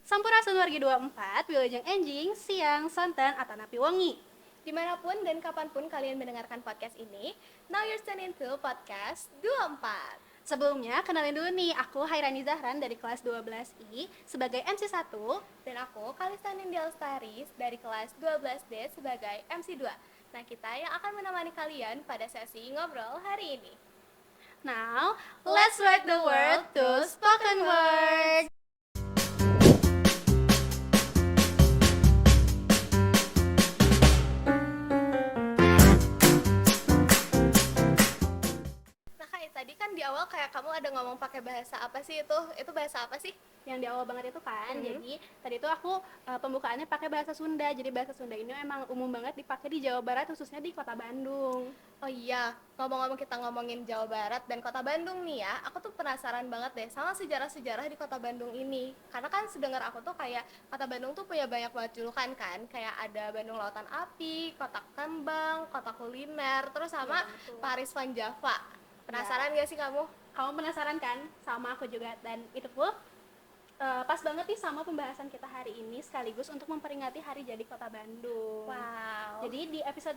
Sampurasun wargi 24, wilujeng enjing, siang, santan, atau napi wangi. Dimanapun dan kapanpun kalian mendengarkan podcast ini, now you're tuning to podcast 24. Sebelumnya, kenalin dulu nih, aku Hairani Zahran dari kelas 12I sebagai MC1. Dan aku Kalista Nindya Lestaris dari kelas 12D sebagai MC2. Nah, kita yang akan menemani kalian pada sesi ngobrol hari ini. Now, let's rock the world to spoken word. Nah, Kak, tadi kan di awal kayak kamu ada ngomong pakai bahasa apa sih itu? Itu bahasa apa sih? Yang di awal banget itu kan, jadi tadi itu aku pembukaannya pakai bahasa Sunda. Jadi bahasa Sunda ini emang umum banget dipakai di Jawa Barat, khususnya di kota Bandung. Oh iya, ngomong-ngomong kita ngomongin Jawa Barat dan kota Bandung nih ya, aku tuh penasaran banget deh sama sejarah-sejarah di kota Bandung ini. Karena kan sedengar aku tuh kayak kota Bandung tuh punya banyak banget julukan kan, kayak ada Bandung Lautan Api, kota kembang, kota kuliner, terus sama betul. Paris Van Java. Penasaran gak sih kamu? Kamu penasaran kan? Sama aku juga. Dan itu pun pas banget nih sama pembahasan kita hari ini, sekaligus untuk memperingati Hari Jadi Kota Bandung. Wow. Jadi di episode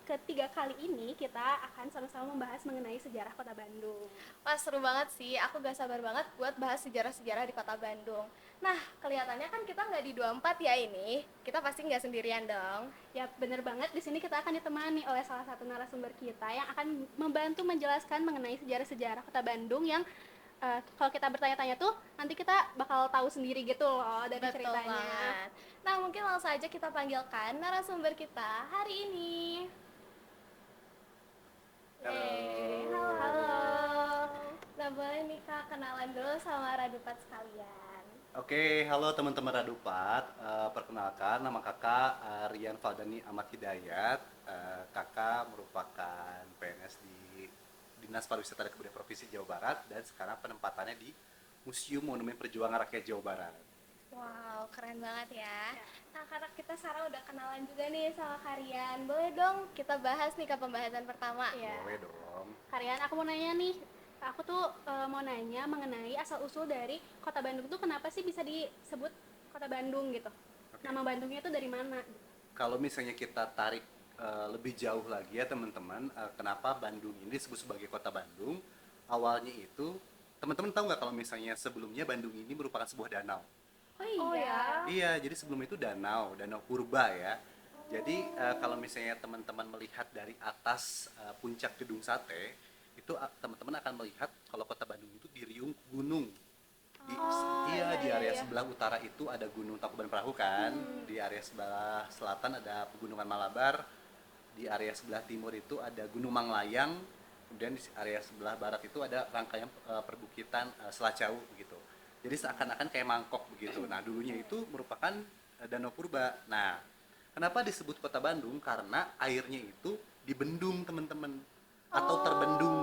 ketiga kali ini kita akan sama-sama membahas mengenai sejarah Kota Bandung. Wah, seru banget sih. Aku gak sabar banget buat bahas sejarah-sejarah di kota Bandung. Nah, kelihatannya kan kita nggak di 24 ya ini. Kita pasti nggak sendirian dong. Ya bener banget, di sini kita akan ditemani oleh salah satu narasumber kita yang akan membantu menjelaskan mengenai sejarah-sejarah Kota Bandung yang kalau kita bertanya-tanya tuh nanti kita bakal tahu sendiri gitu loh dari Betul ceritanya. banget. Nah, mungkin langsung aja kita panggilkan narasumber kita hari ini. Halo. Nah, boleh nih Kak kenalan dulu sama Radupat sekalian. Oke, halo teman-teman Radupat. Perkenalkan, nama kakak Rian Faldani Ahmad Hidayat. Kakak merupakan PNS di Dinas Pariwisata dan Kebudayaan Provinsi Jawa Barat dan sekarang penempatannya di Museum Monumen Perjuangan Rakyat Jawa Barat. Wow, keren banget ya. Nah, karena kita sekarang udah kenalan juga nih sama Karian, boleh dong kita bahas nih ke pembahasan pertama. Iya. Boleh dong. Kalian, aku mau nanya nih, aku tuh mau nanya mengenai asal usul dari Kota Bandung tuh kenapa sih bisa disebut Kota Bandung gitu? Oke. Nama Bandungnya tuh dari mana? Kalau misalnya kita tarik lebih jauh lagi ya teman-teman, kenapa Bandung ini disebut sebagai Kota Bandung? Awalnya itu, teman-teman tahu nggak kalau misalnya sebelumnya Bandung ini merupakan sebuah danau? Oh ya. Iya, jadi sebelum itu danau purba ya. Jadi kalau misalnya teman-teman melihat dari atas puncak Gedung Sate, itu teman-teman akan melihat kalau Kota Bandung itu diriung gunung. Di area sebelah utara itu ada Gunung Tangkuban Perahu kan, di area sebelah selatan ada Pegunungan Malabar, di area sebelah timur itu ada Gunung Manglayang, kemudian di area sebelah barat itu ada rangkaian perbukitan Selacau begitu. Jadi seakan-akan kayak mangkok begitu. Nah, dulunya itu merupakan danau purba. Nah, kenapa disebut Kota Bandung? Karena airnya itu dibendung, teman-teman, atau terbendung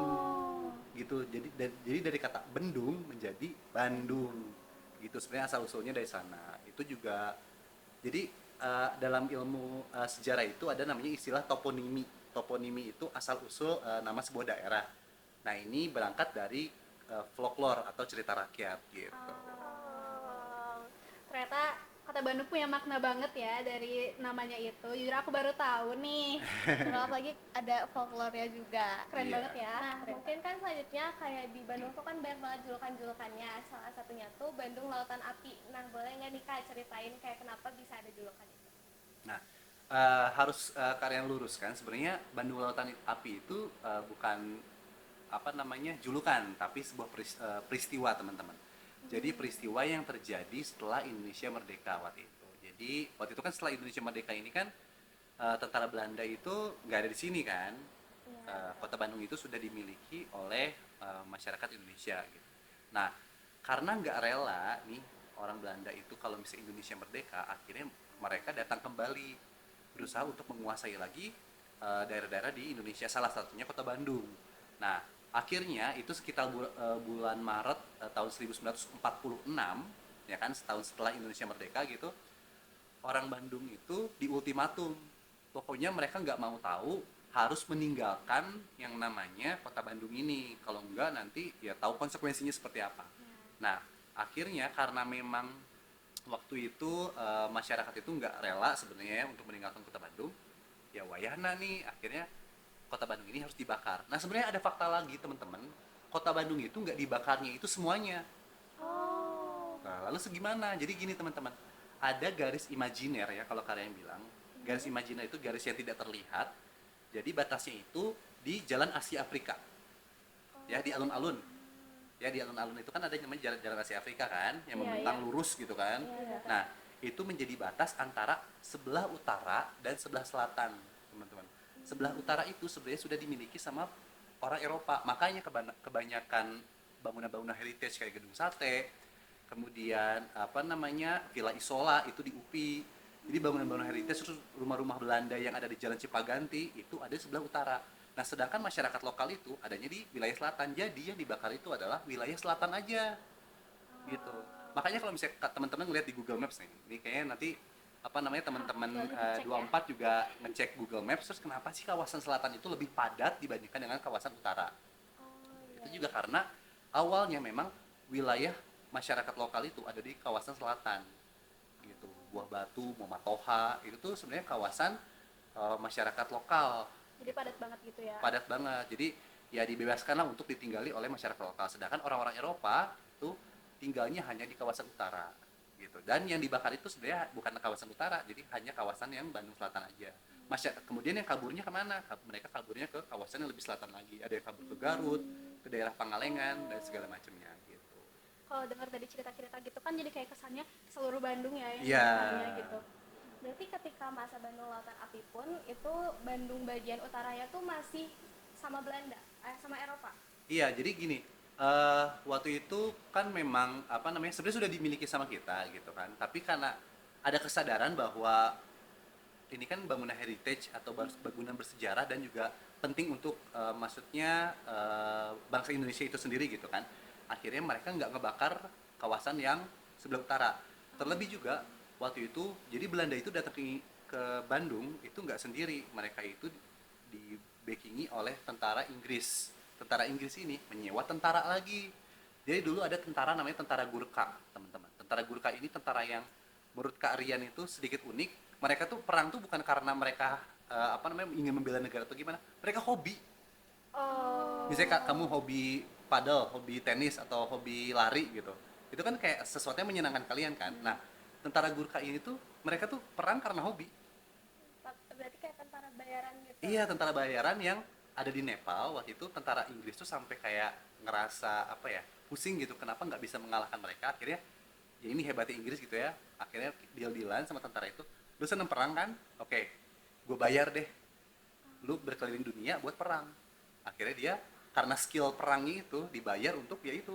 gitu. Jadi dari kata bendung menjadi Bandung. Gitu. Sebenarnya asal usulnya dari sana. Itu juga jadi dalam ilmu sejarah itu ada namanya istilah toponimi. Toponimi itu asal usul nama sebuah daerah. Nah, ini berangkat dari folklore atau cerita rakyat gitu. Ternyata Kota Bandung punya makna banget ya dari namanya itu. Jujur aku baru tahu nih. Terus lagi ada folklore-nya juga. Keren Iya. banget ya. Nah, mungkin kan selanjutnya kayak di Bandung tuh kan banyak banget julukan-julukannya. Salah satunya tuh Bandung Lautan Api. Nah, boleh nggak nih Kak ceritain kayak kenapa bisa ada julukan itu? Nah, harus kalian luruskan sebenarnya Bandung Lautan Api itu bukan apa namanya julukan, tapi sebuah peristiwa, teman-teman. Jadi peristiwa yang terjadi setelah Indonesia merdeka waktu itu. Jadi waktu itu kan setelah Indonesia merdeka ini kan tentara Belanda itu nggak ada di sini kan. Kota Bandung itu sudah dimiliki oleh masyarakat Indonesia gitu. Nah, karena nggak rela nih orang Belanda itu kalau misalnya Indonesia merdeka, akhirnya mereka datang kembali berusaha untuk menguasai lagi daerah-daerah di Indonesia, salah satunya Kota Bandung. Nah, akhirnya itu sekitar bulan Maret tahun 1946, ya kan, setahun setelah Indonesia merdeka gitu, orang Bandung itu diultimatum, pokoknya mereka nggak mau tahu, harus meninggalkan yang namanya Kota Bandung ini, kalau enggak nanti ya tahu konsekuensinya seperti apa. Nah, akhirnya karena memang waktu itu masyarakat itu nggak rela sebenarnya untuk meninggalkan kota Bandung. Ya wayahna nih, akhirnya kota Bandung ini harus dibakar. Nah sebenarnya ada fakta lagi teman-teman, kota Bandung itu nggak dibakarnya itu semuanya. Oh. Nah, lalu segimana? Jadi gini teman-teman, ada garis imajiner ya kalau kalian bilang. Garis imajiner itu garis yang tidak terlihat. Jadi batasnya itu di Jalan Asia Afrika. Ya, di alun-alun. Ya, di alun-alun itu kan ada namanya Jalan Asia Afrika kan, yang Iya, membentang iya. lurus gitu kan. Iya. Nah, itu menjadi batas antara sebelah utara dan sebelah selatan, teman-teman. Sebelah utara itu sebenarnya sudah dimiliki sama orang Eropa. Makanya kebanyakan bangunan-bangunan heritage kayak Gedung Sate, kemudian apa namanya Villa Isola itu di UPI. Jadi bangunan-bangunan heritage terus rumah-rumah Belanda yang ada di Jalan Cipaganti itu ada di sebelah utara. Nah sedangkan masyarakat lokal itu adanya di wilayah selatan. Jadi yang dibakar itu adalah wilayah selatan aja gitu. Makanya kalau misalnya teman-teman ngeliat di Google Maps nih, ini kayaknya nanti apa namanya teman-teman boleh dicek 24 juga ngecek Google Maps, terus kenapa sih kawasan selatan itu lebih padat dibandingkan dengan kawasan utara. Itu juga karena awalnya memang wilayah masyarakat lokal itu ada di kawasan selatan gitu. Buah Batu, Momatoha itu tuh sebenarnya kawasan masyarakat lokal, Jadi padat banget gitu ya. padat banget. Jadi ya dibebaskanlah untuk ditinggali oleh masyarakat lokal. Sedangkan orang-orang Eropa itu tinggalnya hanya di kawasan utara gitu. Dan yang dibakar itu sebenarnya bukan kawasan utara, jadi hanya kawasan yang Bandung Selatan aja. Kemudian yang kaburnya kemana? Mereka kaburnya ke kawasan yang lebih selatan lagi. Ada yang kabur ke Garut, ke daerah Pangalengan dan segala macamnya gitu. Kalau dengar dari cerita-cerita gitu kan jadi kayak kesannya seluruh Bandung ya yang Iya. dibakarnya gitu. Berarti ketika masa Bandung Lautan Api pun itu Bandung bagian utaranya tuh masih sama Belanda, sama Eropa. Iya, jadi gini, waktu itu kan memang apa namanya sebenarnya sudah dimiliki sama kita gitu kan. Tapi karena ada kesadaran bahwa ini kan bangunan heritage atau bangunan bersejarah dan juga penting untuk maksudnya bangsa Indonesia itu sendiri gitu kan. Akhirnya mereka nggak ngebakar kawasan yang sebelah utara. Terlebih juga waktu itu, jadi Belanda itu datang ke Bandung itu nggak sendiri. Mereka itu di backingi oleh tentara Inggris. Tentara Inggris ini menyewa tentara lagi. Jadi dulu ada tentara namanya tentara Gurkha, teman-teman. Tentara Gurkha ini tentara yang menurut Kak Rian itu sedikit unik. Mereka tuh perang tuh bukan karena mereka apa namanya ingin membela negara atau gimana. Mereka hobi. Oh. Misalnya kamu hobi padel, hobi tenis atau hobi lari gitu. Itu kan kayak sesuatu yang menyenangkan kalian kan. Nah, tentara Gurkha ini tuh mereka tuh perang karena hobi. Berarti kayak tentara bayaran gitu. Iya, tentara bayaran yang ada di Nepal waktu itu. Tentara Inggris tuh sampai kayak ngerasa apa ya, pusing gitu kenapa nggak bisa mengalahkan mereka. Akhirnya ya ini hebatnya Inggris gitu ya. Akhirnya deal-dealan sama tentara itu, lu seneng perang kan, oke, gue bayar deh lu berkeliling dunia buat perang. Akhirnya dia karena skill perangnya itu dibayar untuk ya itu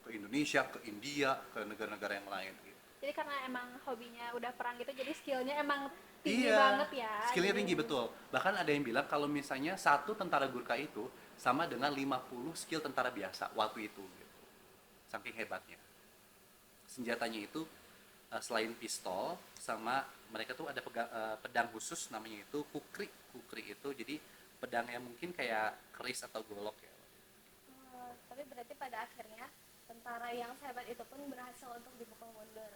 ke Indonesia, ke India, ke negara-negara yang lain gitu. Jadi karena emang hobinya udah perang gitu jadi skillnya emang tinggi Iya, banget ya. skillnya Jadi- tinggi betul. Bahkan ada yang bilang kalau misalnya satu tentara Gurkha itu sama dengan 50 skill tentara biasa waktu itu gitu. Saking hebatnya. Senjatanya itu selain pistol sama mereka tuh ada pedang khusus namanya itu kukri. Kukri itu jadi pedang yang mungkin kayak keris atau golok ya. Tapi berarti pada akhirnya tentara yang sehebat itu pun berhasil untuk dipukul mundur.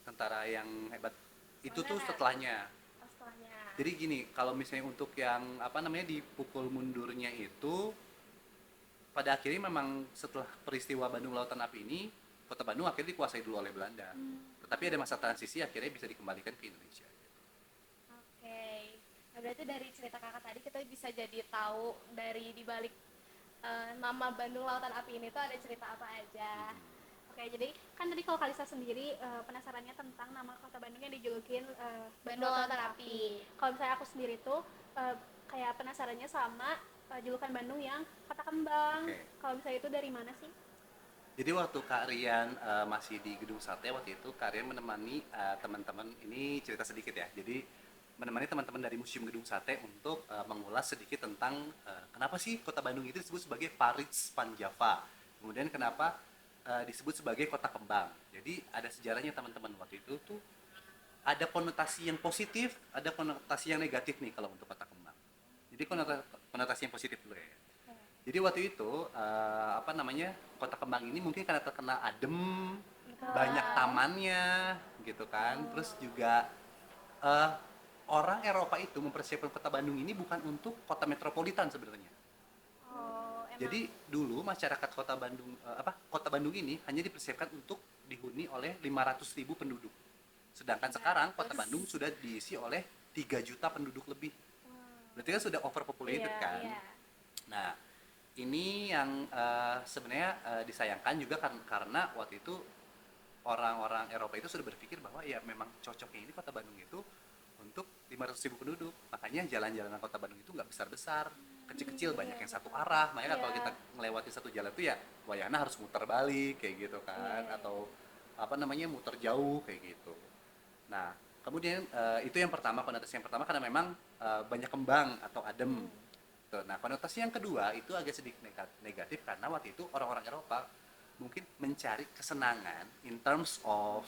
Tentara yang hebat itu tuh Mana? setelahnya. Setelahnya. Jadi gini, kalau misalnya untuk yang apa namanya dipukul mundurnya itu pada akhirnya memang setelah peristiwa Bandung Lautan Api ini, Kota Bandung akhirnya dikuasai dulu oleh Belanda. Tetapi ada masa transisi akhirnya bisa dikembalikan ke Indonesia. Oke. Nah, berarti dari cerita kakak tadi kita bisa jadi tahu dari dibalik nama Bandung Lautan Api ini tuh ada cerita apa aja. Oke, jadi kan tadi kalau Kalisa sendiri penasarannya tentang nama kota Bandung yang dijulukin Bandung Lautan Api. Kalau misalnya aku sendiri tuh kayak penasarannya sama julukan Bandung yang Kota Kembang. Oke. Kalau misalnya itu dari mana sih? Jadi waktu Kak Rian masih di Gedung Sate waktu itu, Kak Rian menemani teman-teman, ini cerita sedikit ya. Jadi menemani teman-teman dari Museum Gedung Sate untuk mengulas sedikit tentang kenapa sih Kota Bandung itu disebut sebagai Paris Panjava. Kemudian kenapa disebut sebagai Kota Kembang. Jadi ada sejarahnya teman-teman waktu itu tuh ada konotasi yang positif, ada konotasi yang negatif nih kalau untuk Kota Kembang. Jadi konotasi yang positif dulu ya. Jadi waktu itu apa namanya Kota Kembang ini mungkin karena terkenal adem, banyak tamannya gitu kan. Terus juga eh, orang Eropa itu mempersiapkan kota Bandung ini bukan untuk kota metropolitan sebenarnya. Oh, emang. Jadi dulu masyarakat kota Bandung kota Bandung ini hanya dipersiapkan untuk dihuni oleh 500.000 penduduk. Sedangkan sekarang kota Bandung sudah diisi oleh 3 juta penduduk lebih. Berarti kan sudah overpopulated Iya, kan. iya. Nah, ini yang sebenarnya disayangkan juga karena waktu itu orang-orang Eropa itu sudah berpikir bahwa ya memang cocoknya ini kota Bandung itu untuk 500.000 penduduk. Makanya jalan-jalanan kota Bandung itu nggak besar-besar, kecil-kecil, banyak yang satu arah. Makanya kalau kita melewati satu jalan itu ya wayahna harus muter balik kayak gitu kan, atau muter jauh kayak gitu. Nah, kemudian itu yang pertama, konotasi yang pertama karena memang banyak kembang atau adem. Tuh. Nah, konotasi yang kedua itu agak sedikit negatif karena waktu itu orang-orang Eropa mungkin mencari kesenangan in terms of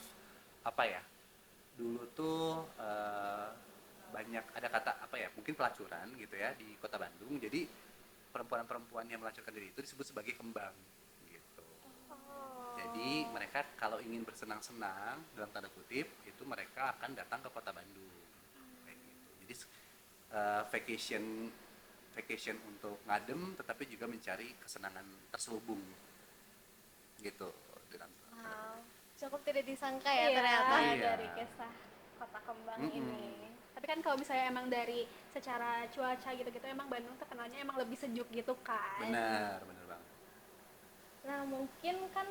dulu tuh banyak ada kata mungkin pelacuran gitu ya di kota Bandung. Jadi perempuan-perempuan yang melacurkan diri itu disebut sebagai kembang gitu. Jadi mereka kalau ingin bersenang-senang dalam tanda kutip itu mereka akan datang ke kota Bandung kayak gitu. Jadi vacation untuk ngadem tetapi juga mencari kesenangan terselubung gitu dalam Cukup tidak disangka ya Iya. ternyata Iya. dari kisah kota kembang ini. Tapi kan kalau misalnya emang dari secara cuaca gitu-gitu emang Bandung terkenalnya emang lebih sejuk gitu kan. benar banget. Nah mungkin kan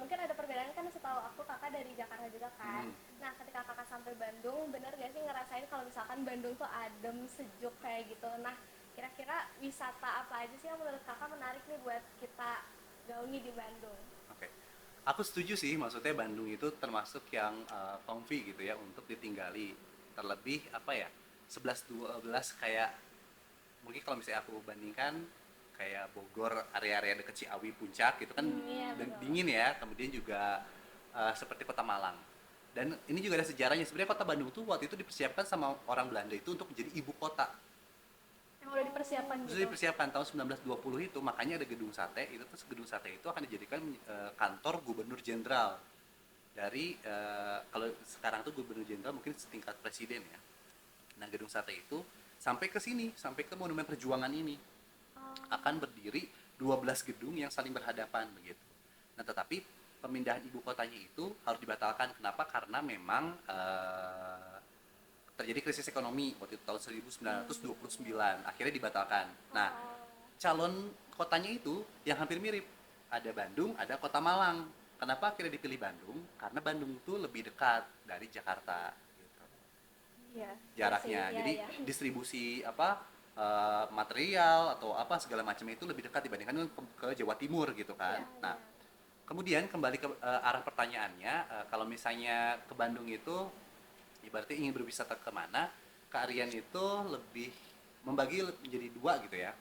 mungkin ada perbedaan kan, setahu aku kakak dari Jakarta juga kan. Nah ketika kakak sampai Bandung, bener gak sih ngerasain kalau misalkan Bandung tuh adem, sejuk kayak gitu? Nah kira-kira wisata apa aja sih yang menurut kakak menarik nih buat kita gaungi di Bandung? Oke. Aku setuju sih, maksudnya Bandung itu termasuk yang comfy gitu ya untuk ditinggali. Terlebih 11-12 kayak mungkin kalau misalnya aku bandingkan kayak Bogor, area-area dekat Ciawi, Puncak gitu kan dingin ya. Kemudian juga seperti Kota Malang. Dan ini juga ada sejarahnya. Sebenarnya Kota Bandung tuh waktu itu dipersiapkan sama orang Belanda itu untuk menjadi ibu kota. Emang udah dipersiapkan Terus gitu. dipersiapkan tahun 1920 itu, makanya ada gedung sate itu. Terus gedung sate itu akan dijadikan kantor gubernur jenderal dari kalau sekarang tuh gubernur jenderal mungkin setingkat presiden ya. Nah gedung sate itu sampai ke sini, sampai ke Monumen Perjuangan ini akan berdiri 12 gedung yang saling berhadapan begitu. Nah tetapi pemindahan ibu kotanya itu harus dibatalkan. Kenapa? Karena memang terjadi krisis ekonomi waktu itu tahun 1929, akhirnya dibatalkan. Nah, calon kotanya itu yang hampir mirip, ada Bandung, ada Kota Malang. Kenapa akhirnya dipilih Bandung? Karena Bandung itu lebih dekat dari Jakarta gitu. Iya. Jaraknya. Iya, Jadi iya. distribusi material atau segala macamnya itu lebih dekat dibandingkan ke Jawa Timur gitu kan. Nah, kemudian kembali ke arah pertanyaannya, kalau misalnya ke Bandung itu berarti ingin berwisata kemana, kearian itu lebih membagi menjadi dua gitu ya.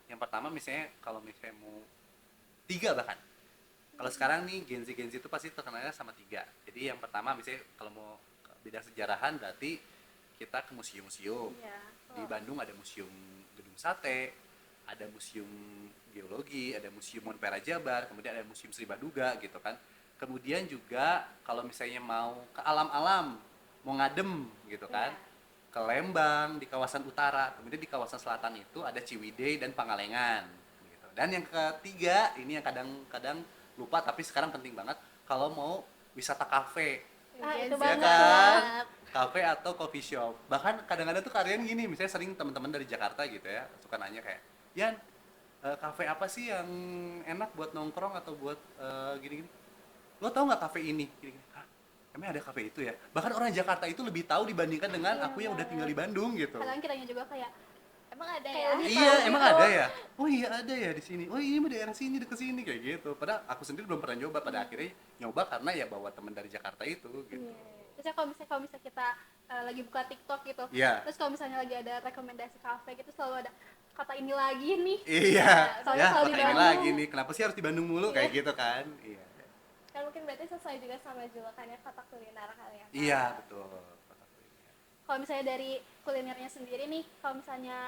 Yang pertama misalnya kalau misalnya mau tiga bahkan, kalau sekarang nih Gen Z itu pasti terkenalnya sama tiga. Jadi yang pertama misalnya kalau mau bidang sejarahan berarti kita ke museum-museum. Iya. Di Bandung ada museum Gedung Sate, ada museum geologi, ada museum Monpera Jabar, kemudian ada museum Sri Baduga gitu kan. Kemudian juga kalau misalnya mau ke alam-alam, mau ngadem gitu kan, ke Lembang di kawasan utara, kemudian di kawasan selatan itu ada Ciwidey dan Pangalengan gitu. Dan yang ketiga ini yang kadang-kadang lupa tapi sekarang penting banget, kalau mau wisata kafe Itu Iya, ya banget. kan, kafe atau coffee shop. Bahkan kadang-kadang tuh kalian gini, misalnya sering teman-teman dari Jakarta gitu ya suka nanya kayak, Yan, kafe apa sih yang enak buat nongkrong atau buat gini-gini, lo tau nggak kafe ini gini-gini. Hah, emang ada kafe itu ya? Bahkan orang Jakarta itu lebih tahu dibandingkan dengan aku yang udah tinggal di Bandung gitu. Kadang kitanya juga kayak emang ada Kayak ya? lebih Iya, tahu emang gitu. ada ya? Oh iya ada ya di sini. Oh ini mah daerah sini, deket sini kayak gitu. Padahal aku sendiri belum pernah nyoba, pada akhirnya nyoba karena ya bawa teman dari Jakarta itu gitu. terus ya kalau misalnya kita lagi buka TikTok gitu, Iya. terus kalau misalnya lagi ada rekomendasi kafe gitu selalu ada kata ini lagi nih. Iya, soalnya ya selalu di kota ini Bandung. lagi nih. Kenapa sih harus di Bandung mulu kayak gitu kan? Iya. Kan mungkin berarti sesuai juga sama julukannya kota kuliner kali ya? Iya betul. Kota kuliner. Kalau misalnya dari kulinernya sendiri nih, kalau misalnya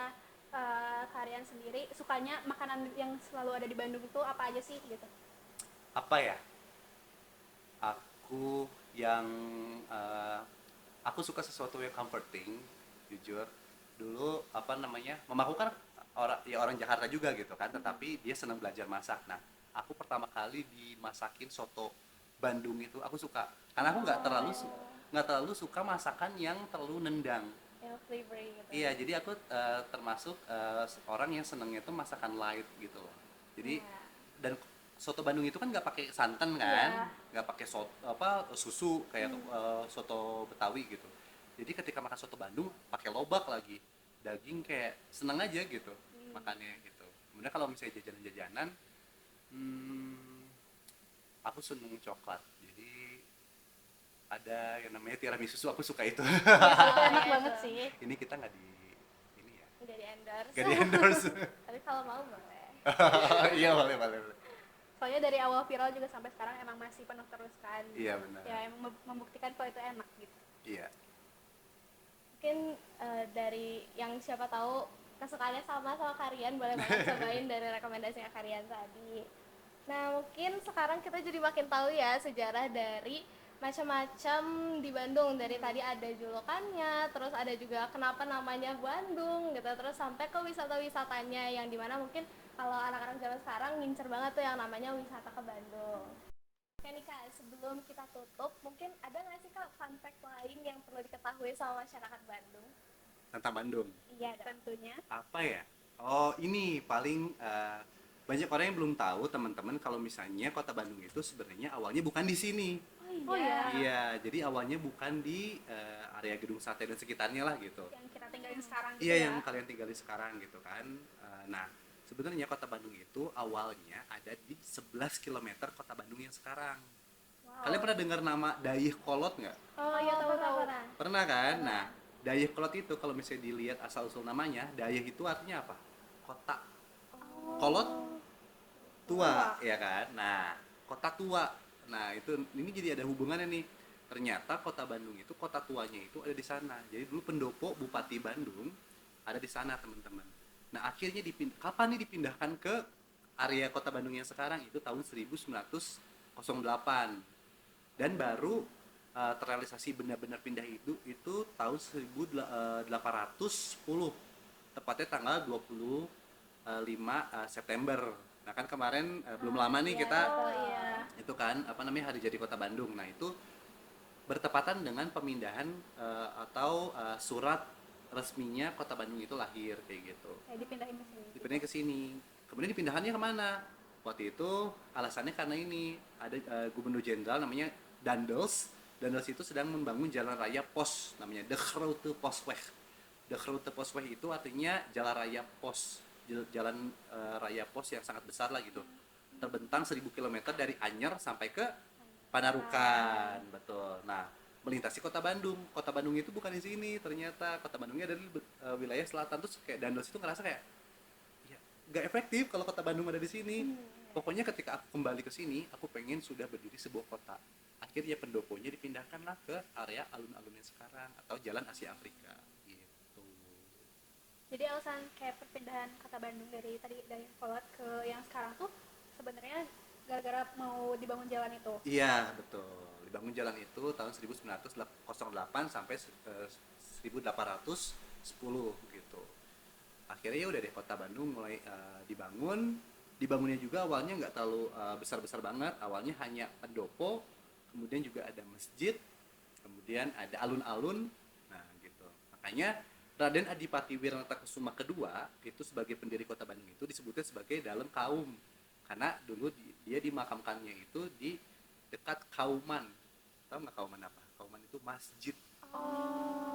kalian sendiri sukanya makanan yang selalu ada di Bandung itu apa aja sih gitu? Apa ya? aku yang eh, aku suka sesuatu yang comforting, jujur. Dulu apa namanya? Mamaku kan orang Jakarta juga gitu kan, tetapi dia senang belajar masak. Nah, aku pertama kali dimasakin soto Bandung itu aku suka. Karena aku nggak terlalu suka masakan yang terlalu nendang. Yang flavory gitu. Iya, jadi aku termasuk orang yang senangnya tuh masakan light gitu loh. Jadi Iya. dan soto Bandung itu kan nggak pakai santan kan, nggak pakai susu kayak soto Betawi gitu. Jadi ketika makan soto Bandung pakai lobak lagi, daging kayak seneng aja gitu makannya gitu. Kemudian kalau misalnya jajanan-jajanan, hmm, aku seneng coklat. Jadi ada yang namanya tiramisu, aku suka itu. Itu enak Iya banget tuh. sih. Ini kita nggak di ini ya, Nggak di endorse. nggak di endorse. Tapi kalau mau boleh. Iya, boleh boleh boleh. Soalnya dari awal viral juga sampai sekarang emang masih penuh terus kan. Iya, benar. Ya emang membuktikan kalau itu enak gitu. Iya. Mungkin dari yang siapa tahu kesukaannya sama Karian, boleh banget cobain dari rekomendasinya Karian tadi. Nah, mungkin sekarang kita jadi makin tahu ya sejarah dari macam-macam di Bandung. Dari tadi ada julukannya, terus ada juga kenapa namanya Bandung gitu, terus sampai ke wisata-wisatanya yang dimana mungkin kalau anak-anak zaman sekarang ngincer banget tuh yang namanya wisata ke Bandung. Oke nih Kak, sebelum kita tutup, mungkin ada nggak sih Kak fun fact lain yang perlu diketahui sama masyarakat Bandung? Tentang Bandung. Iya dong. Tentunya. Apa ya? Oh, ini paling banyak orang yang belum tahu teman-teman kalau misalnya Kota Bandung itu sebenarnya awalnya bukan di sini. Oh iya. Iya, jadi awalnya bukan di area Gedung Sate dan sekitarnya lah gitu. Yang kita tinggalin sekarang gitu Iya, ya. yang kalian tinggali sekarang gitu kan. Nah, sebenarnya Kota Bandung itu awalnya ada di 11 km Kota Bandung yang sekarang. Wow. Kalian pernah dengar nama Dayakolot nggak? Oh iya, tahu-tahu. pernah. Pernah kan? Nah, Dayakolot itu kalau misalnya dilihat asal-usul namanya, Dayah itu artinya apa? Kota. Kolot tua, ya kan? Nah, kota tua. Nah, ini jadi ada hubungannya nih. Ternyata Kota Bandung itu kota tuanya itu ada di sana. Jadi dulu pendopo Bupati Bandung ada di sana, teman-teman. Nah, akhirnya kapan nih dipindahkan ke area Kota Bandung yang sekarang itu tahun 1908. Dan baru terrealisasi benar-benar pindah itu tahun 1810. Tepatnya tanggal 25 September. Nah, kan kemarin belum lama nih kita Oh iya. itu kan apa namanya hari jadi Kota Bandung. Nah, itu bertepatan dengan pemindahan atau surat resminya Kota Bandung itu lahir kayak gitu. Kayak dipindahin ke sini. Dipindahin ke sini. Kemudian dipindahannya kemana? Waktu itu alasannya karena ini ada Gubernur Jenderal namanya Dandels. Dandels itu sedang membangun jalan raya pos namanya De Grote Postweg. De Grote Postweg itu artinya jalan raya pos, jalan raya pos yang sangat besar lah gitu. Terbentang 1000 km dari Anyer sampai ke Panarukan, betul. Nah, melintasi Kota Bandung. Kota Bandung itu bukan di sini ternyata. Kota Bandungnya ada di wilayah selatan. Terus kayak Dandels itu ngerasa kayak ya nggak efektif kalau Kota Bandung ada di sini. Pokoknya ketika aku kembali ke sini, aku pengen sudah berdiri sebuah kota. Akhirnya pendoponya dipindahkanlah ke area alun-alun yang sekarang atau Jalan Asia Afrika gitu. Jadi alasan kayak perpindahan Kota Bandung dari Kolot ke yang sekarang tuh sebenarnya gara-gara mau dibangun jalan itu. Iya, betul. Dibangun jalan itu tahun 1908 sampai 1810 gitu. Akhirnya ya udah deh Kota Bandung mulai dibangun. Dibangunnya juga awalnya nggak terlalu besar-besar banget. Awalnya hanya pendopo, kemudian juga ada masjid, kemudian ada alun-alun. Nah, gitu. Makanya Raden Adipati Wiratakusuma kedua itu sebagai pendiri Kota Bandung itu disebutnya sebagai Dalem Kaum. Karena dulu dia dimakamkannya itu di dekat Kauman. Tahu nggak Kauman apa? Kauman itu masjid.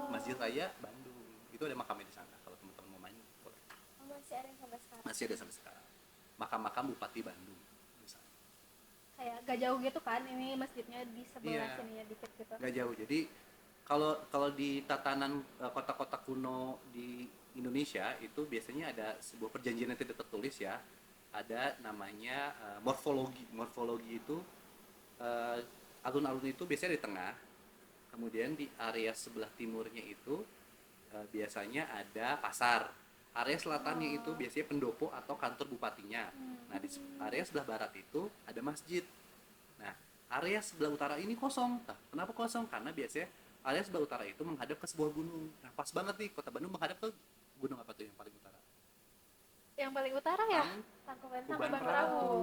Masjid Raya Bandung. Itu ada makamnya di sana. Kalau teman-teman mau main boleh. Oh, masih ada yang sampai sekarang. Masih ada sampai sekarang. Makam-makam Bupati Bandung di sana. Kayak gak jauh gitu kan, ini masjidnya di sebelah Iya. sininya dikit gitu. Nggak jauh. Jadi kalau di tatanan kota-kota kuno di Indonesia itu biasanya ada sebuah perjanjian yang tidak tertulis ya. Ada namanya morfologi. Morfologi itu alun-alun itu biasanya di tengah. Kemudian di area sebelah timurnya itu biasanya ada pasar. Area selatannya itu biasanya pendopo atau kantor bupatinya. Nah, di area sebelah barat itu ada masjid. Nah, area sebelah utara ini kosong. Nah, kenapa kosong? Karena biasanya area sebelah utara itu menghadap ke sebuah gunung. Nah, pas banget nih Kota Bandung menghadap ke gunung apa tuh yang paling utara? Yang paling utara ya? Tangkuban Tangkuban Perahu. Perahu.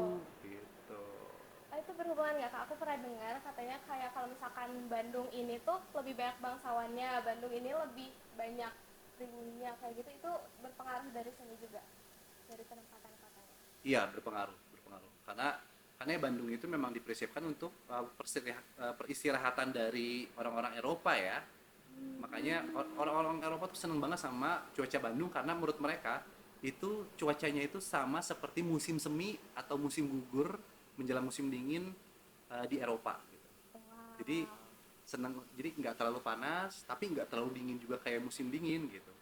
Gitu. Itu berhubungan nggak kak? Aku pernah dengar katanya kayak kalau misalkan Bandung ini tuh lebih banyak bangsawannya, Bandung ini lebih banyak pribumi kayak gitu, itu berpengaruh dari sini juga, dari penempatan kotanya. Iya, berpengaruh. Karena Bandung itu memang dipersiapkan untuk peristirahatan dari orang-orang Eropa ya. Makanya orang-orang Eropa tuh seneng banget sama cuaca Bandung karena menurut mereka itu cuacanya itu sama seperti musim semi atau musim gugur menjelang musim dingin di Eropa gitu. Wow. Jadi jadi nggak terlalu panas tapi nggak terlalu dingin juga kayak musim dingin gitu.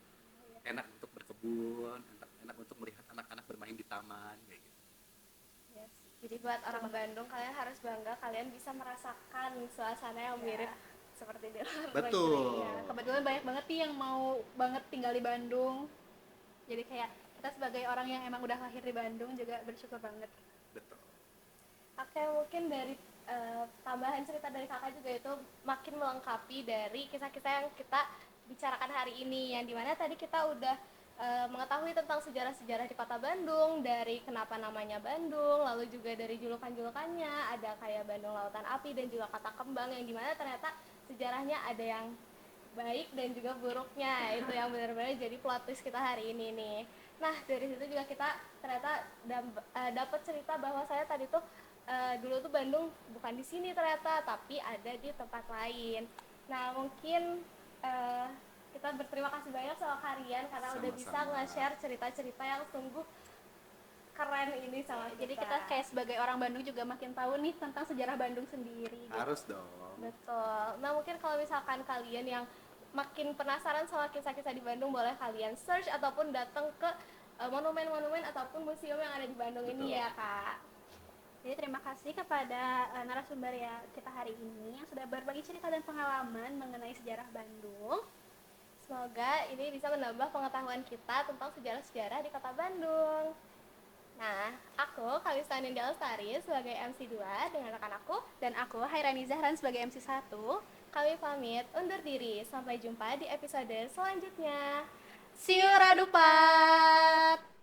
Enak untuk berkebun, enak untuk melihat anak-anak bermain di taman kayak gitu. Yes. Jadi buat orang Bandung kalian harus bangga, kalian bisa merasakan suasana yang mirip seperti di luar Betul. negeri. Ya, kebetulan banyak banget nih yang mau banget tinggal di Bandung. Jadi kayak kita sebagai orang yang emang udah lahir di Bandung juga bersyukur banget. Betul. Oke, mungkin dari tambahan cerita dari kakak juga itu makin melengkapi dari kisah-kisah yang kita bicarakan hari ini, yang dimana tadi kita udah mengetahui tentang sejarah-sejarah di kota Bandung, dari kenapa namanya Bandung, lalu juga dari julukan-julukannya, ada kayak Bandung Lautan Api dan juga Kota Kembang, yang dimana ternyata sejarahnya ada yang baik dan juga buruknya, itu yang benar-benar jadi plot twist kita hari ini nih. Nah, dari situ juga kita ternyata dapat cerita bahwa saya tadi tuh dulu tuh Bandung bukan di sini ternyata, tapi ada di tempat lain. Nah, mungkin kita berterima kasih banyak sama kalian karena udah bisa Sama-sama. nge-share cerita-cerita yang sungguh keren ini sama kita. Jadi kita kayak sebagai orang Bandung juga makin tahu nih tentang sejarah Bandung sendiri. Harus dong. Betul. Nah, mungkin kalau misalkan kalian yang makin penasaran sama kisah-kisah di Bandung, boleh kalian search ataupun datang ke monumen-monumen ataupun museum yang ada di Bandung ini Betul. ya, Kak. Jadi terima kasih kepada narasumber ya kita hari ini yang sudah berbagi cerita dan pengalaman mengenai sejarah Bandung. Semoga ini bisa menambah pengetahuan kita tentang sejarah-sejarah di Kota Bandung. Nah, aku Kalista Nindya Lestari sebagai MC 2 dengan rekan aku. Dan aku Hairani Zahran sebagai MC 1. Kami pamit undur diri. Sampai jumpa di episode selanjutnya. See you Radupat.